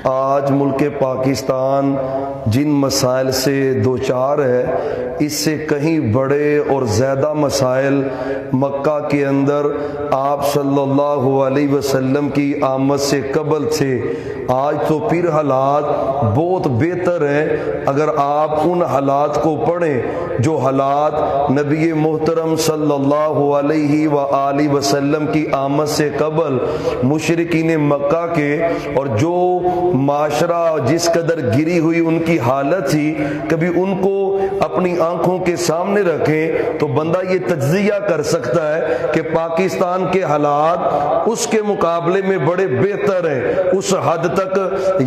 آج ملک پاکستان جن مسائل سے دوچار ہے اس سے کہیں بڑے اور زیادہ مسائل مکہ کے اندر آپ صلی اللہ علیہ وسلم کی آمد سے قبل تھے۔ آج تو پھر حالات بہت بہتر ہیں۔ اگر آپ ان حالات کو پڑھیں جو حالات نبی محترم صلی اللہ علیہ وآلہ وسلم کی آمد سے قبل مشرکین مکہ کے اور جو معاشرہ جس قدر گری ہوئی ان کی حالت تھی، کبھی ان کو اپنی آنکھوں کے سامنے رکھیں تو بندہ یہ تجزیہ کر سکتا ہے کہ پاکستان کے حالات اس کے مقابلے میں بڑے بہتر ہیں۔ اس حد تک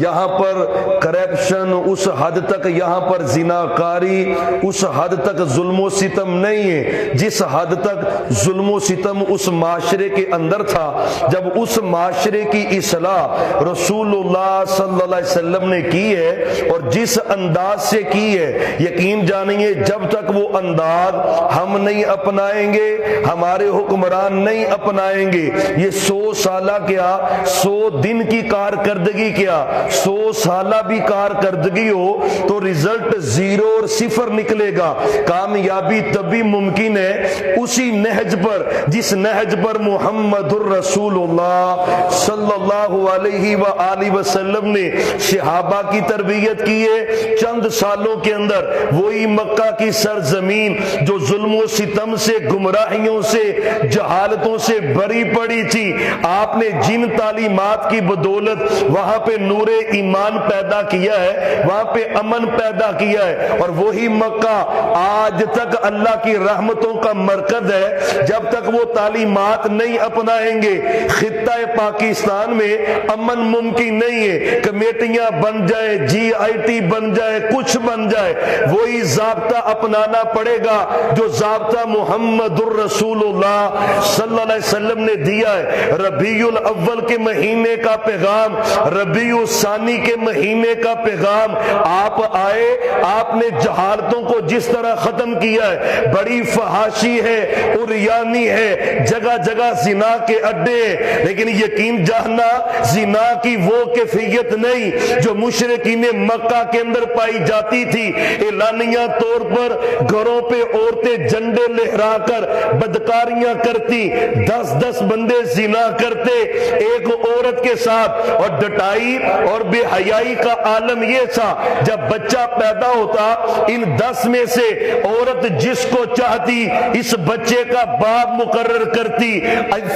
یہاں پر کرپشن، اس حد تک یہاں پر زناکاری، اس حد تک ظلم و ستم نہیں ہے جس حد تک ظلم و ستم اس معاشرے کے اندر تھا۔ جب اس معاشرے کی اصلاح رسول اللہ صلی اللہ علیہ وسلم نے کی ہے اور جس انداز سے کی ہے، یقین جانیے جب تک وہ انداز ہم نہیں اپنائیں گے، ہمارے حکمران نہیں اپنائیں گے، یہ 100 سالہ کیا 100 دن کی کارکردگی کیا 100 سالہ بھی کارکردگی ہو تو رزلٹ 0 اور 0 نکلے گا۔ کامیابی تبھی ممکن ہے اسی نہج پر جس نہج پر محمد الرسول اللہ صلی اللہ علیہ وآلہ وسلم نے صحابہ کی تربیت کی ہے۔ چند سالوں کے اندر وہی مکہ کی سرزمین جو ظلم و ستم سے، گمراہیوں سے، جہالتوں سے بری پڑی تھی، آپ نے جن تعلیمات کی بدولت وہاں پہ نور ایمان پیدا کیا ہے، وہاں پہ امن پیدا کیا ہے، اور وہی مکہ آج تک اللہ کی رحمتوں کا مرکز ہے۔ جب تک وہ تعلیمات نہیں اپنائیں گے خطہ پاکستان میں امن ممکن نہیں ہے۔ کمیٹیاں بن جائے، جی آئی ٹی بن جائے، کچھ بن جائے، وہی ضابطہ اپنانا پڑے گا جو ضابطہ محمد الرسول اللہ صلی اللہ علیہ وسلم نے دیا ہے۔ ربیع الاول کے مہینے کا پیغام، ربیع الثانی کے مہینے کا پیغام، آپ آئے، آپ نے جہالتوں کو جس طرح ختم کیا ہے، بڑی فحاشی ہے، عریانی ہے، جگہ جگہ زنا کے اڈے ہیں، لیکن یقین جاننا زنا کی وہ کیفیت نہیں جو مشرکین مکہ کے اندر پائی جاتی تھی۔ اعلانیہ طور پر گھروں پہ عورتیں جھنڈے لہرا کر بدکاریاں کرتی، 10 بندے زنا کرتے ایک عورت کے ساتھ، اور ڈٹائی اور بے حیائی کا عالم یہ تھا جب بچہ پیدا ہوتا ان 10 میں سے عورت جس کو چاہتی اس بچے کا باپ مقرر کرتی۔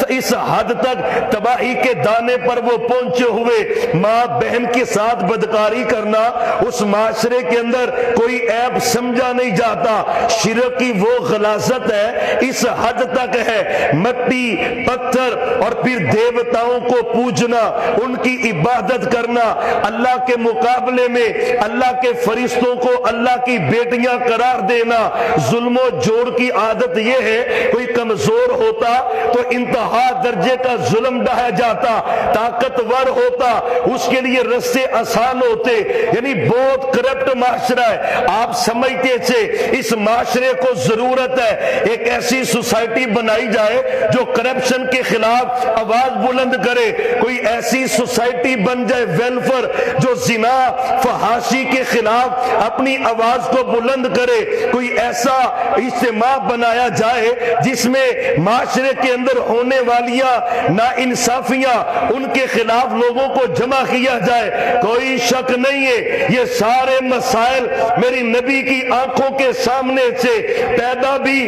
اس حد تک تباہی کے دانے پر وہ پہنچے ہوئے، ماں بہن کے ساتھ بدکاری کرنا اس معاشرے کے اندر کوئی عیب سمجھا نہیں جاتا۔ شرک کی وہ غلاظت ہے اس حد تک ہے، مٹی پتھر اور پھر دیوتاؤں کو پوجنا، ان کی عبادت کرنا، اللہ کے مقابلے میں اللہ کے فرشتوں کو اللہ کی بیٹیاں قرار دینا، ظلم و جور کی عادت یہ ہے کوئی کمزور ہوتا تو انتہا درجے کا ظلم ڈھایا جاتا، طاقتور ہوتا اس کے لیے رستے آسان ہوتے، یعنی بہت کرپٹ معاشرہ ہے۔ آپ سمجھتے تھے اس معاشرے کو ضرورت ہے ایک ایسی سوسائٹی بنائی جائے جو کرپشن کے خلاف آواز بلند کرے، کوئی ایسی سوسائٹی بن جائے ویلفر جو زنا فحاشی کے خلاف اپنی آواز کو بلند کرے، کوئی ایسا اجتماع بنایا جائے جس میں معاشرے کے اندر ہونے والیاں ناانصافیاں ان کے خلاف لوگوں کو جمع کیا جائے۔ کوئی شک نہیں ہے یہ سارے مسائل میری نبی کی آنکھوں کے سامنے سے پیدا بھی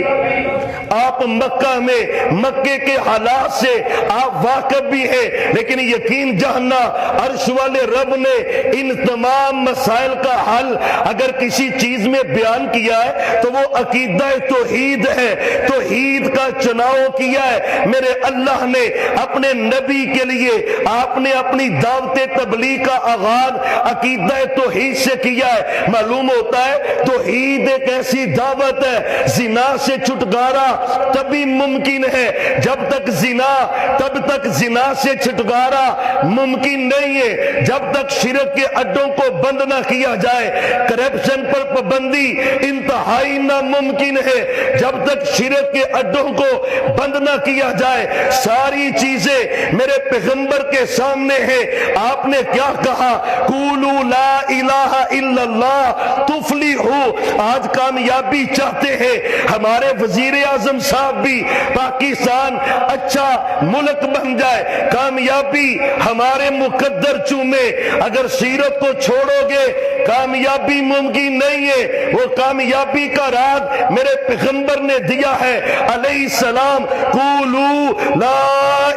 آپ مکہ میں مکے کے حالات سے آپ واقف بھی ہیں، لیکن یقین جاننا عرش والے رب نے ان تمام مسائل کا حل اگر کسی چیز میں بیان کیا ہے تو وہ عقیدہ توحید ہے، توحید کا چناؤ کیا ہے میرے اللہ نے اپنے نبی کے لیے۔ آپ نے اپنی دعوت تبلیغ کا آغاز عقیدہ توحید سے کیا ہے۔ معلوم ہوتا ہے توحید ایک ایسی دعوت ہے، زنا سے چھٹکارا تبھی ممکن ہے، جب تک زنا تب تک زنا سے چھٹکارا ممکن نہیں ہے، جب تک شرک کے اڈوں کو بند نہ کیا جائے، کرپشن پر پابندی انتہائی ناممکن ہے، جب تک شرک کے اڈوں کو بند نہ کیا جائے۔ ساری چیزیں میرے پیغمبر کے سامنے ہے۔ آپ نے کیا کہا؟ قولوا لا الہ الا اللہ تفلحوا۔ آج کامیابی چاہتے ہیں، ہمارے وزیر اعظم صاحب بھی پاکستان اچھا ملک بن جائے، کامیابی ہمارے مقدر چومے، اگر سیرت کو چھوڑو گے کامیابی ممکن نہیں ہے۔ وہ کامیابی کا راز میرے پیغمبر نے دیا ہے علیہ السلام، قولوا لا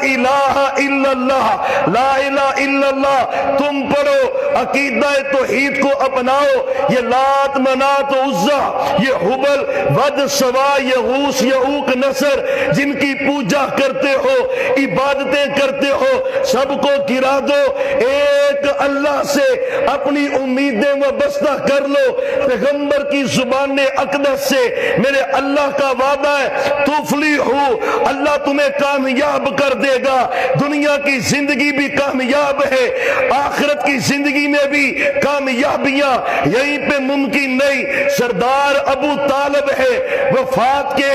الہ الا اللہ، لا الہ الا اللہ تم پڑھو، عقیدہ توحید کو اپناؤ۔ یہ لات منات عزا، یہ حبل ود سوا، یغوث یعوق نصر، جن کی پوجا کرتے ہو، عبادتیں کرتے ہو، سب کو گرا دو، ایک اللہ سے اپنی امیدیں وابستہ کر لو۔ پیغمبر کی زبان اقدس سے میرے اللہ کا وعدہ ہے، تفلحوا، اللہ تمہیں کامیاب کر دے گا۔ دنیا کی زندگی بھی کامیاب ہے، آخرت کی زندگی میں بھی کامیابیاں یہیں پہ ممکن نہیں۔ سردار ابو طالب ہے، وفات کے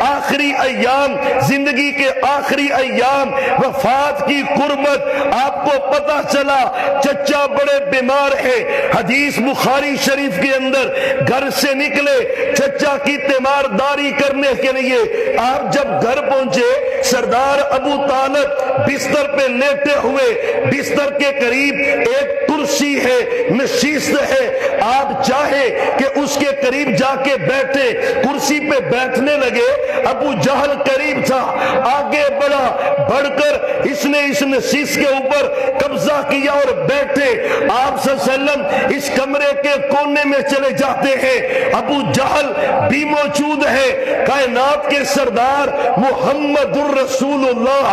آخری ایام، زندگی کے آخری ایام، وفات کی قربت، آپ کو پتہ چلا چچا بڑے بیمار ہے۔ حدیث بخاری شریف کے اندر گھر سے نکلے چچا کی تیمارداری کرنے کے لیے، آپ جب گھر پہنچے سردار ابو طالب بستر پہ لیٹے ہوئے، بستر کے قریب ایک کرسی ہے، نشست ہے، آپ چاہے کہ اس کے قریب جا کے بیٹھے، کرسی پہ بیٹھنے لگے، ابو جہل قریب تھا، آگے بڑھا، بڑھ کر اس نے اس نشست کے اوپر قبضہ کیا اور بیٹھے۔ آپ صلی اللہ علیہ وسلم اس کمرے کے کونے میں چلے جاتے ہیں، ابو جہل بھی موجود ہے، کائنات کے سردار محمد الرسول اللہ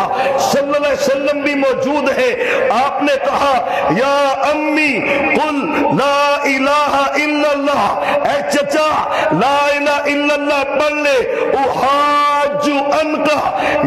صلی اللہ علیہ وسلم بھی موجود ہے۔ آپ نے کہا یا امی قل لا الہ الا اللہ، اے چچا لا الہ الا اللہ پڑھ لے، احاج انکا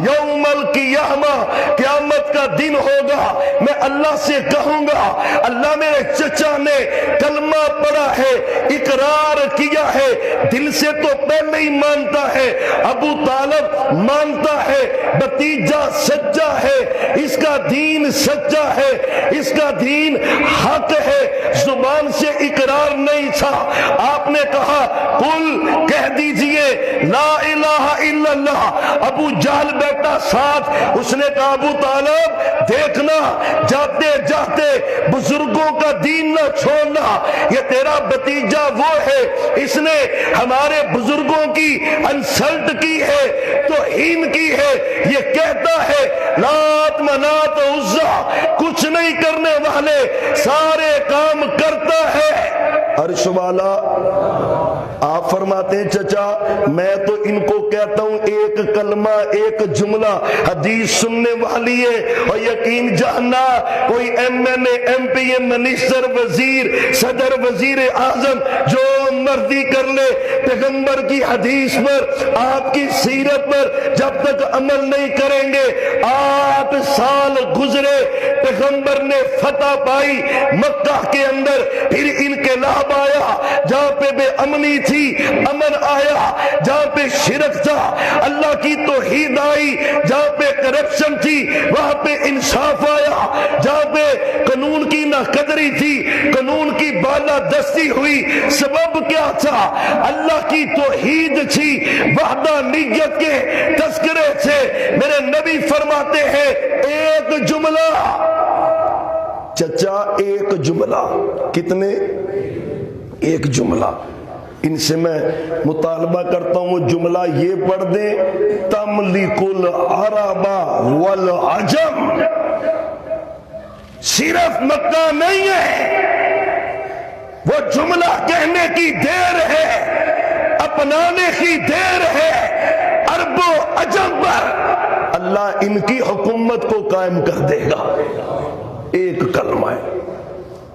یوم القیامہ، قیامت کا دن ہوگا، میں اللہ سے کہوں گا اللہ میرے چچا نے کلمہ پڑھا ہے، اقرار کیا ہے، دل سے تو پہلے ہی مانتا ہے، ابو طالب مانتا ہے بھتیجا سچا ہے، اس کا دین سچا ہے، اس کا دین حق ہے، زبان سے اقرار نہیں تھا۔ آپ نے کہا قل، کہہ دیجئے لا الہ الا اللہ۔ ابو جہل بیٹا ساتھ، اس نے کہا ابو طالب دیکھنا، جاتے جاتے بزرگوں کا دین نہ چھوڑنا، یہ تیرا بھتیجا وہ ہے، اس نے ہمارے بزرگوں کی انسلٹ کی ہے، توہین کی ہے، یہ کہتا ہے لات منات عزا کچھ نہیں کرنے والے، سارے کام کرتا ہے۔ عرش والا آپ فرماتے ہیں چچا میں تو ان کو کہتا ہوں ایک کلمہ ایک جملہ، حدیث سننے والی ہے، اور یقین جاننا کوئی M N A M P A minister وزیر صدر وزیر اعظم جو مرضی کر لے، پیغمبر کی حدیث پر آپ کی سیرت پر جب تک عمل نہیں کریں گے، 8 سال گزرے، پیغمبر نے فتح پائی مکہ کے اندر، پھر انقلاب آیا، جہاں پہ بے امنی تھی امن آیا، جہاں پہ شرک تھا اللہ کی توحید آئی، جہاں پہ کرپشن تھی وہاں پہ انصاف آیا، جہاں پہ قانون کی ناقدری تھی قانون کی بالادستی ہوئی۔ سبب کیا تھا؟ اللہ کی توحید تھی، وحدانیت کے تذکرے سے۔ میرے نبی فرماتے ہیں ایک جملہ، چچا ایک جملہ، کتنے؟ ایک جملہ۔ ان سے میں مطالبہ کرتا ہوں وہ جملہ یہ پڑھ دیں، تملک العرب والعجم، صرف مکہ نہیں ہے، وہ جملہ کہنے کی دیر ہے، اپنانے کی دیر ہے، عرب و عجم پر اللہ ان کی حکومت کو قائم کر دے گا۔ ایک کلمہ ہے،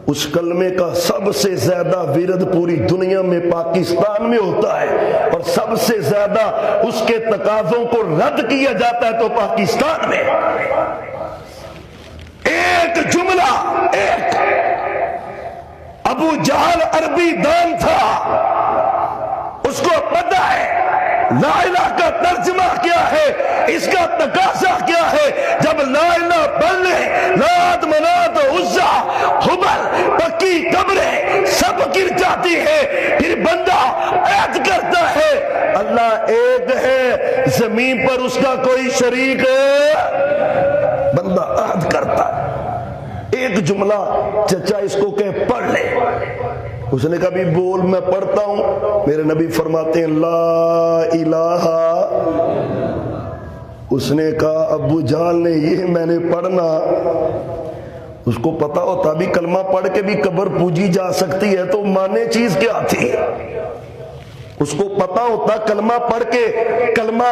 اس کلمے کا سب سے زیادہ ورد پوری دنیا میں پاکستان میں ہوتا ہے، اور سب سے زیادہ اس کے تقاضوں کو رد کیا جاتا ہے تو پاکستان میں۔ ایک جملہ، ایک ابو جہل عربی دان تھا، اس کو پتہ ہے لا الہ کا ترجمہ کیا ہے، اس کا تقاضا کیا ہے۔ جب لا الہ پڑھ لے، لات منات عزا حبل پکی قبریں سب گر جاتی ہے، پھر بندہ عہد کرتا ہے اللہ ایک ہے، زمین پر اس کا کوئی شریک ہے، بندہ عہد کرتا ہے۔ ایک جملہ چچا اس کو کہ پڑھ لے، اس نے کہا بھی بول، میں پڑھتا ہوں۔ میرے نبی فرماتے ہیں لا الہ، اس نے کہا ابو جہل نے یہ میں نے پڑھنا، اس کو پتا ہوتا بھی کلمہ پڑھ کے بھی قبر پوجی جا سکتی ہے تو مانے چیز کیا تھی، اس کو پتا ہوتا کلمہ پڑھ کے کلمہ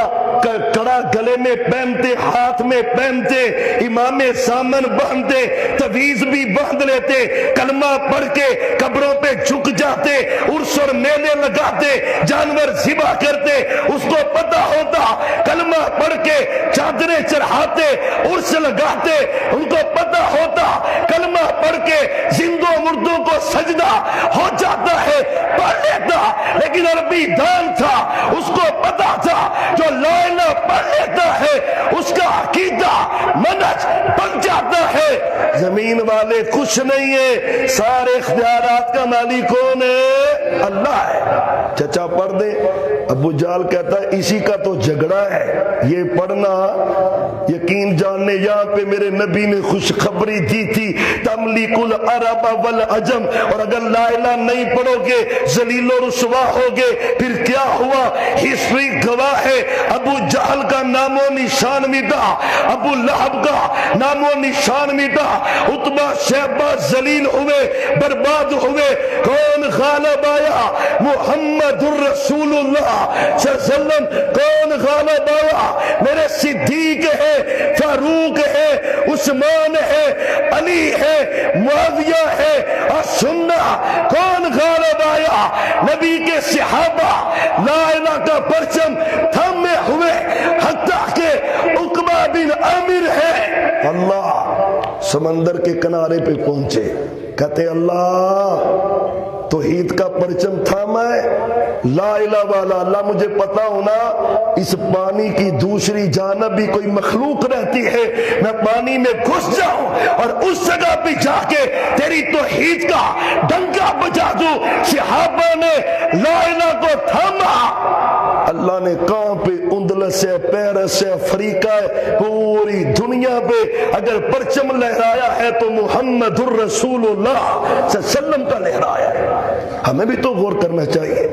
کڑا گلے میں پہنتے، ہاتھ میں پہنتے، امام سامن باندھتے، تویز بھی باندھ لیتے، کلمہ پڑھ کے قبروں پہ جھک جاتے، عرس اور میلے لگاتے، جانور ذبح کرتے، اس کو پتا ہوتا کلمہ پڑھ کے چادریں چڑھاتے، عرس لگاتے، ان کو پتا ہوتا کلمہ پڑھ کے زندوں مردوں کو سجدہ ہو جاتا ہے، پڑھ لیتا۔ لیکن عربی دان تھا، اس کو پتا تھا جو لا الہ پڑھ لیتا ہے اس کا عقیدہ منہج بن جاتا ہے۔ زمین والے کچھ نہیں ہے، سارے اختیارات کا مالک کون ہے؟ اللہ ہے۔ چچا پڑھ دے، ابو جہل کہتا ہے اسی کا تو جھگڑا ہے، یہ پڑھنا یقین جاننے یہاں پہ میرے نبی نے خوشخبری دی تھی تملیک العرب والعجم، اور اگر لا الہ نہیں پڑھو گے ذلیل و رسوا ہوگے۔ پھر کیا ہوا؟ ہسٹری گواہ ہے، ابو جہل کا نام و نشان مٹا، ابو لہب کا نام و نشان مٹا، عتبہ شیبہ ذلیل ہوئے، برباد ہوئے۔ کون غالب آیا؟ محمد الرسول اللہ صلی اللہ علیہ وسلم۔ کون غالب آیا؟ میرے صدیق ہے، فاروق ہے، عثمان ہے، علی ہے، معاویہ ہے، اور سننا کون غالب آیا؟ نبی کے صحابہ لا الہ کا پرچم تھامے ہوئے، حتیٰ کہ عقبہ بن عامر ہے، اللہ سمندر کے کنارے پہ پہنچے، کہتے اللہ توحید کا پرچم تھاما ہے، لا الہ والا، اللہ مجھے پتا ہونا اس پانی کی دوسری جانب بھی کوئی مخلوق رہتی ہے، میں پانی میں گھس جاؤں اور اس جگہ پہ جا کے تیری توحید کا ڈنکا بجا دوں۔ صحابہ نے لا الہ کو تھاما، اللہ نے کہاں پہ اندلس ہے، پیرس ہے، افریقہ ہے، پوری دنیا پہ اگر پرچم لہرایا ہے تو محمد الرسول اللہ صلی اللہ علیہ وسلم کا لہرایا ہے۔ ہمیں بھی تو غور کرنا چاہیے،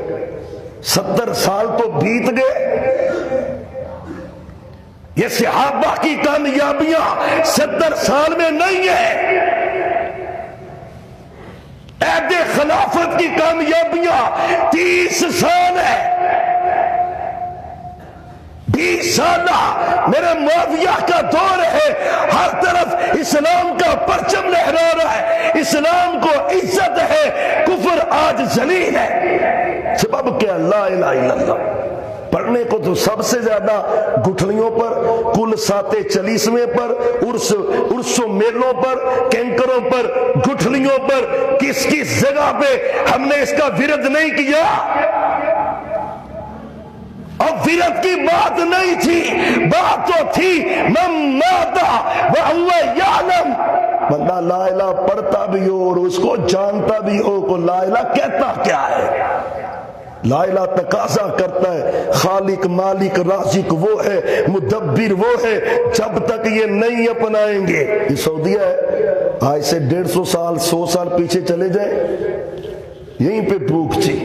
70 سال تو بیت گئے، یہ صحابہ کی کامیابیاں 70 سال میں نہیں ہے، عہد خلافت کی کامیابیاں 30 سال ہے، 20 سالہ میرے معاویہ کا دور ہے، ہر طرف اسلام کا پرچم لہرا رہا ہے، اسلام کو عزت ہے، کفر آج ذلیل ہے۔ سبب کیا؟ لا الہ الا اللہ۔ پڑھنے کو تو سب سے زیادہ گٹھلیوں پر، کل ساتے چلیسویں پر، عرس و میلوں پر، کینکروں پر، گٹھلیوں پر، کس کس جگہ پہ ہم نے اس کا ورد نہیں کیا؟ اور ورد کی بات نہیں تھی، بات تو تھی من مات وہو یعلم، بندہ لا الہ پڑھتا بھی ہو اور اس کو جانتا بھی ہو کہ لا الہ کہتا کیا ہے۔ لا الہ تقاضا کرتا ہے خالق مالک رازق وہ ہے، مدبر وہ ہے، جب تک یہ نہیں اپنائیں گے۔ یہ سعودیہ ہے، آج سے 150 سال 100 سال پیچھے چلے جائیں، یہیں پہ بھوک تھی۔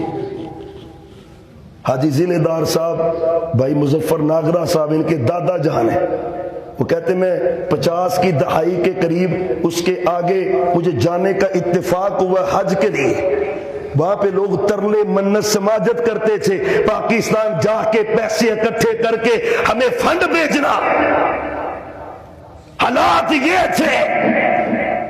حاجی ضلع دار صاحب بھائی مظفر ناگرہ صاحب ان کے دادا جان ہیں، وہ کہتے میں 50 کی دہائی کے قریب اس کے آگے مجھے جانے کا اتفاق ہوا حج کے لیے، وہاں پہ لوگ ترلے منت سماجت کرتے تھے، پاکستان جا کے پیسے اکٹھے کر کے ہمیں فنڈ بھیجنا، حالات یہ تھے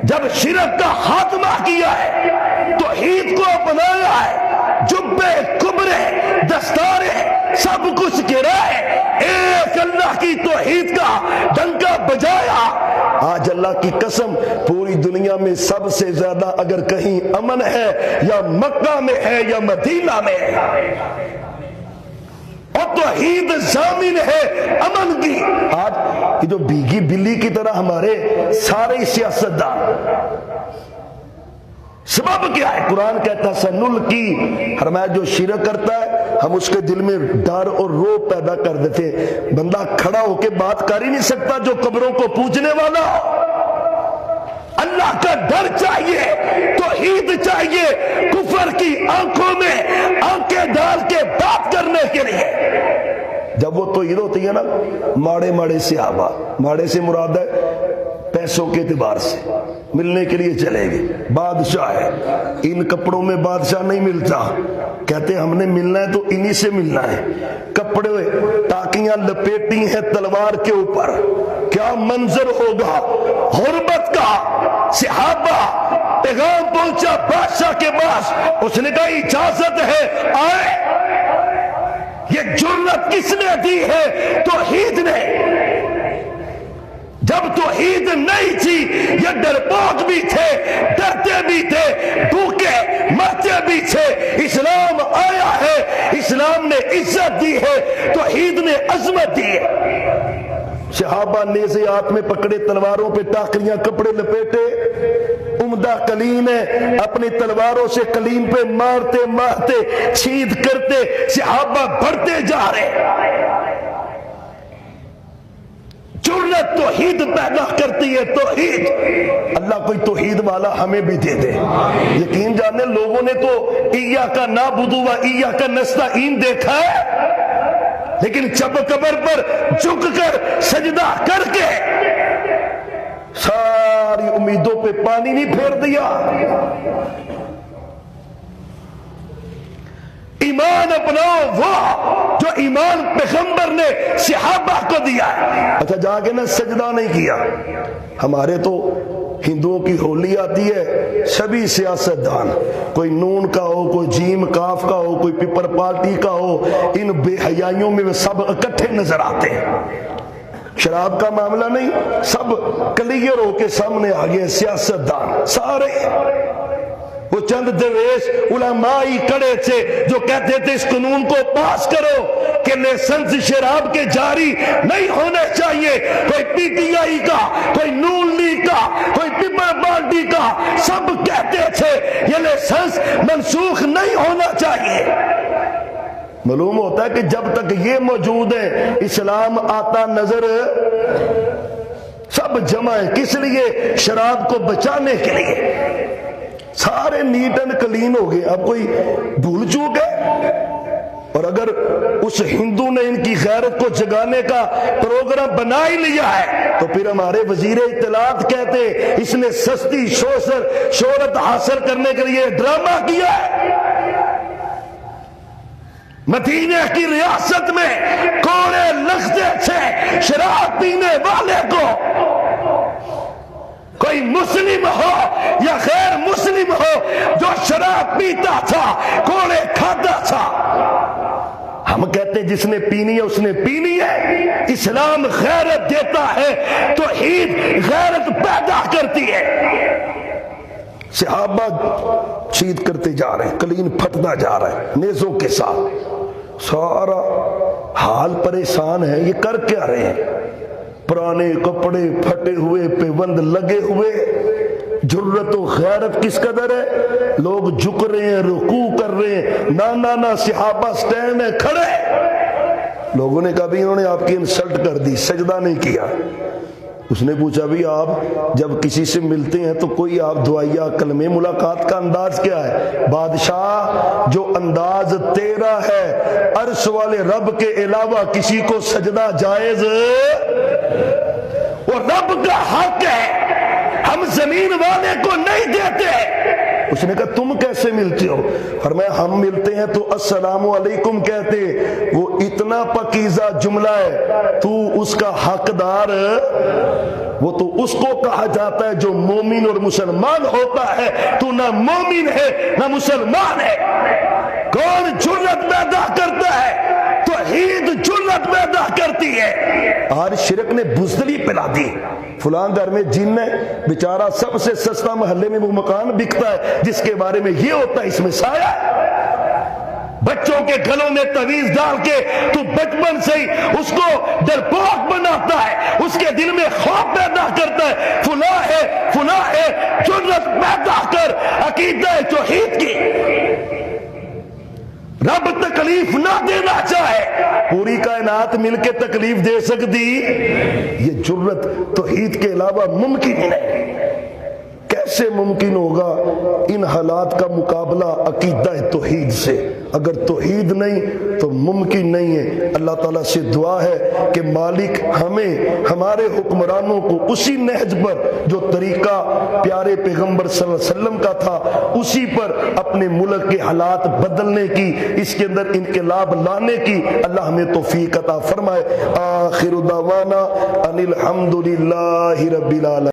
جب شرک کا خاتمہ کیا ہے، توحید کو اپنایا ہے، جبے کبرے دستارے سب کچھ گرا ہے، ایک اللہ کی توحید کا ڈنکا بجایا، آج اللہ کی قسم پوری دنیا میں سب سے زیادہ اگر کہیں امن ہے یا مکہ میں ہے یا مدینہ میں ہے، اور توحید ضامن ہے امن کی۔ آج یہ جو بھیگی بلی کی طرح ہمارے سارے سیاستدان، سبب کیا ہے؟ قرآن کہتا ہے سنلقی، فرمایا جو شرک کرتا ہے ہم اس کے دل میں ڈر اور روب پیدا کر دیتے ہیں۔ بندہ کھڑا ہو کے بات کر ہی نہیں سکتا جو قبروں کو پوجنے والا ہو۔ اللہ کا ڈر چاہیے، توحید چاہیے، کفر کی آنکھوں میں آنکھیں ڈال کے بات کرنے کے لیے۔ جب وہ توحید ہوتی ہے نا، ماڑے ماڑے صحابہ، ماڑے سے مراد ہے پیسوں کے اعتبار سے، ملنے کے لیے چلے گئے، بادشاہ ہے، ان کپڑوں میں بادشاہ نہیں ملتا، کہتے ہم نے ملنا ہے تو انہی سے ملنا ہے، کپڑے ٹاکیاں لپیٹی ہیں تلوار کے اوپر، کیا منظر ہوگا غربت کا۔ صحابہ پیغام پہنچا بادشاہ کے پاس، اس نے کہا اجازت ہے آئے۔ یہ جرت کس نے دی ہے؟ توحید نے۔ جب توحید نہیں تھی یہ ڈرپوک بھی تھے، ڈرتے بھی تھے، بھوکے مرتے بھی تھے۔ اسلام آیا ہے، اسلام نے عزت دی ہے، توحید نے عظمت دی ہے۔ صحابہ نیزے ہاتھ میں پکڑے، تلواروں پہ ٹاکریاں، کپڑے لپیٹے، عمدہ کلیم ہے، اپنی تلواروں سے کلیم پہ مارتے مارتے چھید کرتے صحابہ بڑھتے جا رہے۔ جرت توحید پیدا کرتی ہے، توحید۔ اللہ کوئی توحید والا ہمیں بھی دے دے۔ یقین جانے لوگوں نے تو ایاک نعبد و ایاک نستعین دیکھا ہے، لیکن جب قبر پر جھک کر سجدہ کر کے ساری امیدوں پہ پانی نہیں پھیر دیا۔ ایمان اپناؤ وہ جو ایمان پیغمبر نے صحابہ کو دیا ہے۔ اچھا جا کے نہ سجدہ نہیں کیا۔ ہمارے تو ہندوؤں کی ہولی آتی ہے، سبھی سیاستدان، کوئی نون کا ہو، کوئی جیم کاف کا ہو، کوئی پیپر پارٹی کا ہو، ان بے حیائیوں میں سب اکٹھے نظر آتے ہیں۔ شراب کا معاملہ نہیں، سب کلیئر ہو کے سامنے آ گئے سیاستدان سارے۔ وہ چند درویش علماء ہی کڑے تھے جو کہتے تھے اس قانون کو پاس کرو کہ لائسنس شراب کے جاری نہیں ہونے چاہیے۔ کوئی پی ٹی آئی کا، کوئی نون لیگ کا، کوئی پیپل پارٹی کا، سب کہتے تھے یہ لائسنس منسوخ نہیں ہونا چاہیے۔ معلوم ہوتا ہے کہ جب تک یہ موجود ہے اسلام آتا نظر سب جمع ہے۔ کس لیے؟ شراب کو بچانے کے لیے۔ سارے نیٹ اینڈ کلین ہو گئے، اب کوئی بھول چوک ہے؟ اور اگر اس ہندو نے ان کی غیرت کو جگانے کا پروگرام بنا ہی لیا ہے تو پھر ہمارے وزیر اطلاعات کہتے اس نے سستی شہرت حاصل کرنے کے لیے ڈرامہ کیا ہے۔ مدینہ کی ریاست میں کوڑے لگتے تھے شراب پینے والے کو، کوئی مسلم ہو یا غیر مسلم ہو، جو شراب پیتا تھا کوڑے کھاتا تھا۔ ہم کہتے ہیں جس نے پینی ہے اس نے پینی ہے۔ اسلام غیرت دیتا ہے، توحید غیرت پیدا کرتی ہے۔ صحابہ شہید کرتے جا رہے ہیں، کلین پھٹتا جا رہا ہے نیزوں کے ساتھ، سارا حال پریشان ہے، یہ کر کیا رہے ہیں؟ پرانے کپڑے پھٹے ہوئے، پیوند لگے ہوئے، جرت و غیرت کس قدر ہے؟ لوگ جھک رہے ہیں، رکوع کر رہے ہیں، نانا صحابہ سٹینڈ ہیں، کھڑے۔ لوگوں نے کہا بھی انہوں نے آپ کی انسلٹ کر دی، سجدہ نہیں کیا۔ اس نے پوچھا بھی آپ جب کسی سے ملتے ہیں تو کوئی آپ دعائیا کلمے ملاقات کا انداز کیا ہے؟ بادشاہ جو انداز تیرا ہے عرش والے رب کے علاوہ کسی کو سجدہ جائز، وہ رب کا حق ہے، ہم زمین والے کو نہیں دیتے۔ اس نے کہا تم کیسے ملتے ہو؟ فرمایا ہم ملتے ہیں تو السلام علیکم کہتے، وہ اتنا پاکیزہ جملہ ہے، تو اس کا حقدار، وہ تو اس کو کہا جاتا ہے جو مومن اور مسلمان ہوتا ہے، تو نہ مومن ہے نہ مسلمان ہے۔ کون جرت پیدا کرتا ہے؟ توحید جرت پیدا کرتی ہے۔ آج شرک نے بزدلی پلا دی، فلان گھر میں جن ہے، بیچارہ سب سے سستا محلے میں وہ مکان بکتا ہے جس کے بارے میں یہ ہوتا ہے اس میں سایہ ہے۔ بچوں کے گلوں میں تعویذ ڈال کے تو بچپن سے ہی اس کو ڈرپوک بناتا ہے، اس کے دل میں خوف پیدا کرتا ہے، فلاں ہے فلاں ہے، جرت پیدا کر عقیدہ توحید کی۔ رب تکلیف نہ دینا چاہے، پوری کائنات مل کے تکلیف دے سکتی، یہ جرت توحید کے علاوہ ممکن ہی نہیں۔ کیسے ممکن ہوگا ان حالات کا مقابلہ عقیدہ توحید سے؟ اگر توحید نہیں تو ممکن نہیں ہے۔ اللہ تعالیٰ سے دعا ہے کہ مالک ہمیں، ہمارے حکمرانوں کو اسی نہج پر جو طریقہ پیارے پیغمبر صلی اللہ علیہ وسلم کا تھا اسی پر اپنے ملک کے حالات بدلنے کی، اس کے اندر انقلاب لانے کی اللہ ہمیں توفیق عطا فرمائے۔ آخر دعوانا ان الحمد للہ رب العالمین۔